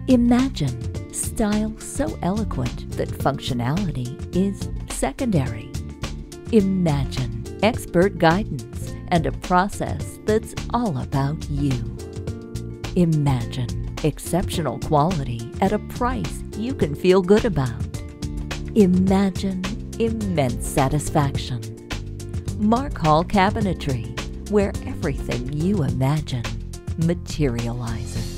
Imagine style so eloquent that functionality is secondary. Imagine expert guidance and a process that's all about you. Imagine exceptional quality at a price you can feel good about. Imagine immense satisfaction. Mark Hall Cabinetry, where everything you imagine materializes.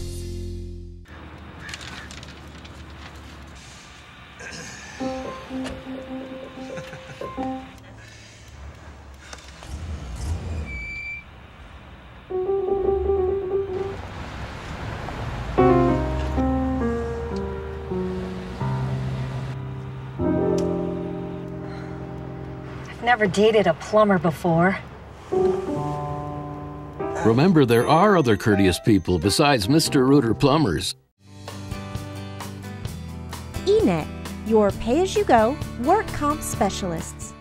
Never dated a plumber before. Remember, there are other courteous people besides Mr. Rooter Plumbers. eNet, your pay-as-you-go work comp specialists.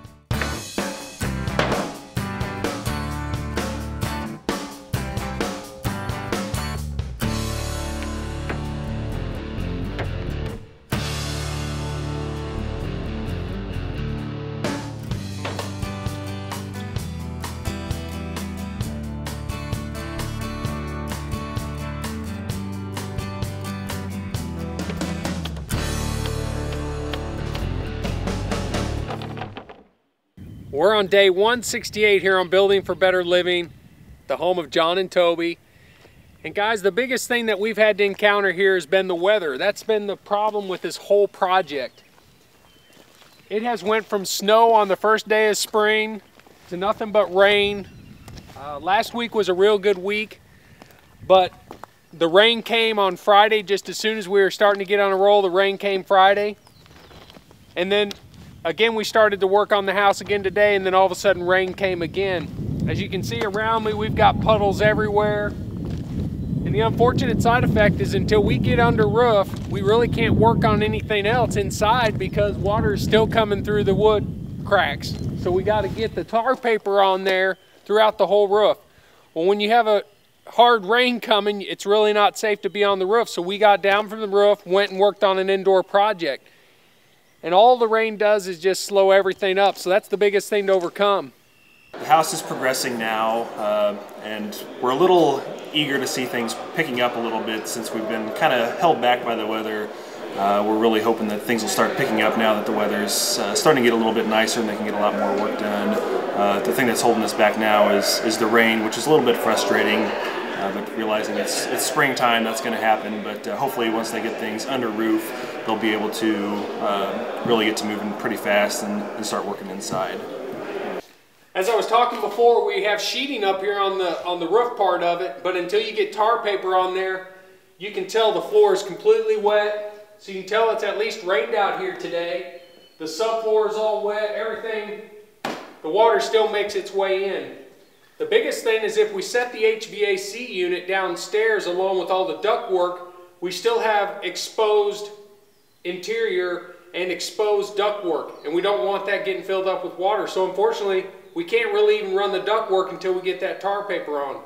We're on day 168 here on Building for Better Living, the home of John and Toby. And guys, the biggest thing that we've had to encounter here has been the weather. That's been the problem with this whole project. It has went from snow on the first day of spring to nothing but rain. Last week was a real good week, but the rain came on Friday just as soon as we were starting to get on a roll. The rain came Friday. And then again, we started to work on the house again today, and then all of a sudden rain came again. As you can see around me, we've got puddles everywhere. And the unfortunate side effect is until we get under roof, we really can't work on anything else inside because water is still coming through the wood cracks. So we got to get the tar paper on there throughout the whole roof. Well, when you have a hard rain coming, it's really not safe to be on the roof. So we got down from the roof, went and worked on an indoor project. And all the rain does is just slow everything up. So that's the biggest thing to overcome. The house is progressing now, and we're a little eager to see things picking up a little bit since we've been kind of held back by the weather. We're really hoping that things will start picking up now that the weather's starting to get a little bit nicer and they can get a lot more work done. The thing that's holding us back now is the rain, which is a little bit frustrating. But realizing it's springtime, that's going to happen. But hopefully once they get things under roof, they'll be able to really get to moving pretty fast and start working inside. As I was talking before, we have sheeting up here on the roof part of it, but until you get tar paper on there, you can tell the floor is completely wet. So you can tell it's at least rained out here today. The subfloor is all wet, everything, the water still makes its way in. The biggest thing is if we set the HVAC unit downstairs along with all the ductwork, we still have exposed interior and exposed ductwork, and we don't want that getting filled up with water. So unfortunately, we can't really even run the ductwork until we get that tar paper on.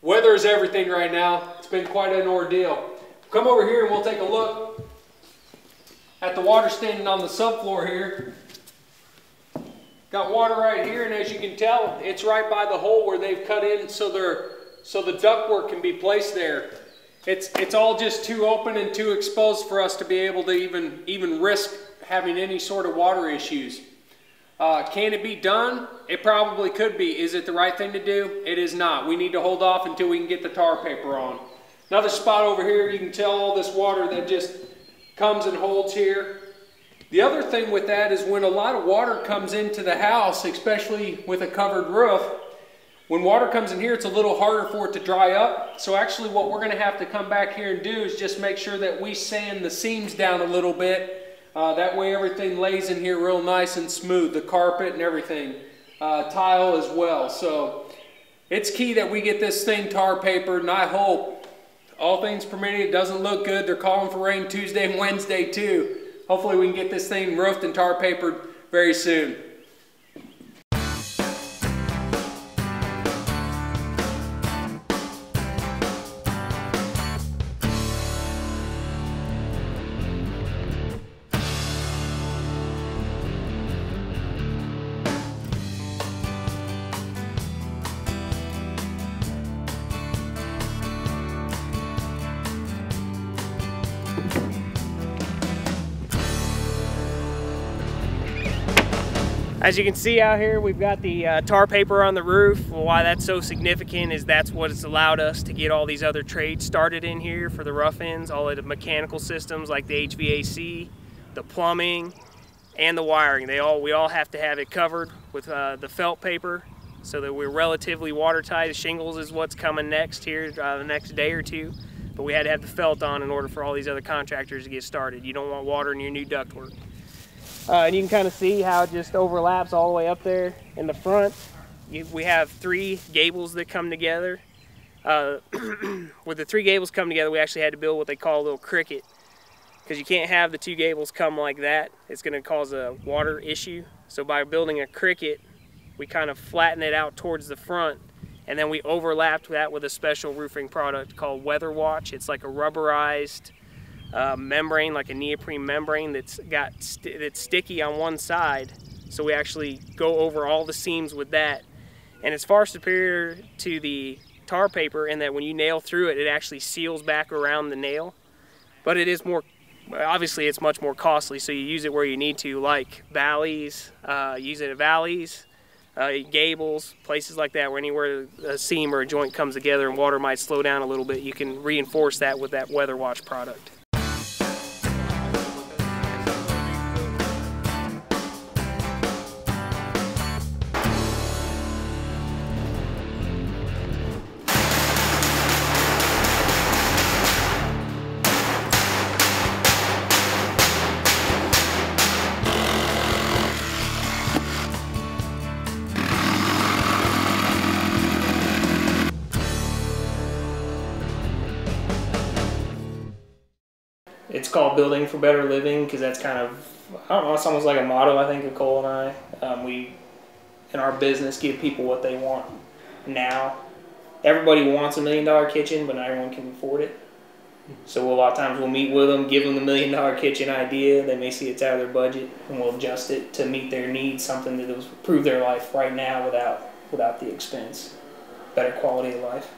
Weather is everything right now. It's been quite an ordeal. Come over here and we'll take a look at the water standing on the subfloor here. Got water right here, and as you can tell, it's right by the hole where they've cut in so the ductwork can be placed there. It's all just too open and too exposed for us to be able to even risk having any sort of water issues. Can it be done? It probably could be. Is it the right thing to do? It is not. We need to hold off until we can get the tar paper on. Another spot over here, you can tell all this water that just comes and holds here. The other thing with that is when a lot of water comes into the house, especially with a covered roof, when water comes in here, it's a little harder for it to dry up. So actually what we're going to have to come back here and do is just make sure that we sand the seams down a little bit. That way everything lays in here real nice and smooth, the carpet and everything, tile as well. So it's key that we get this thing tar papered, and I hope, all things permitting, it doesn't look good. They're calling for rain Tuesday and Wednesday too. Hopefully we can get this thing roofed and tar papered very soon. As you can see out here, we've got the tar paper on the roof. Well, why that's so significant is that's what it's allowed us to get all these other trades started in here for the rough ends, all of the mechanical systems like the HVAC, the plumbing, and the wiring. We all have to have it covered with the felt paper so that we're relatively watertight. The shingles is what's coming next here the next day or two, but we had to have the felt on in order for all these other contractors to get started. You don't want water in your new ductwork. And you can kind of see how it just overlaps all the way up there in the front. We have 3 gables that come together. With the 3 gables come together, we actually had to build what they call a little cricket, because you can't have the 2 gables come like that. It's going to cause a water issue. So by building a cricket, we kind of flatten it out towards the front, and then we overlapped that with a special roofing product called Weather Watch. It's like a rubberized membrane, like a neoprene membrane that's sticky on one side. So we actually go over all the seams with that, and it's far superior to the tar paper in that when you nail through it, it actually seals back around the nail. But it is more, obviously it's much more costly, so you use it where you need to, like valleys, use it at valleys, gables, places like that, where anywhere a seam or a joint comes together and water might slow down a little bit, you can reinforce that with that Weather Watch product. It's called Building for Better Living because that's kind of, I don't know, it's almost like a motto, I think, of Cole and I. We, in our business, give people what they want now. Everybody wants $1 million kitchen, but not everyone can afford it. So a lot of times we'll meet with them, give them the $1 million kitchen idea. They may see it's out of their budget, and we'll adjust it to meet their needs, something that will improve their life right now without the expense. Better quality of life.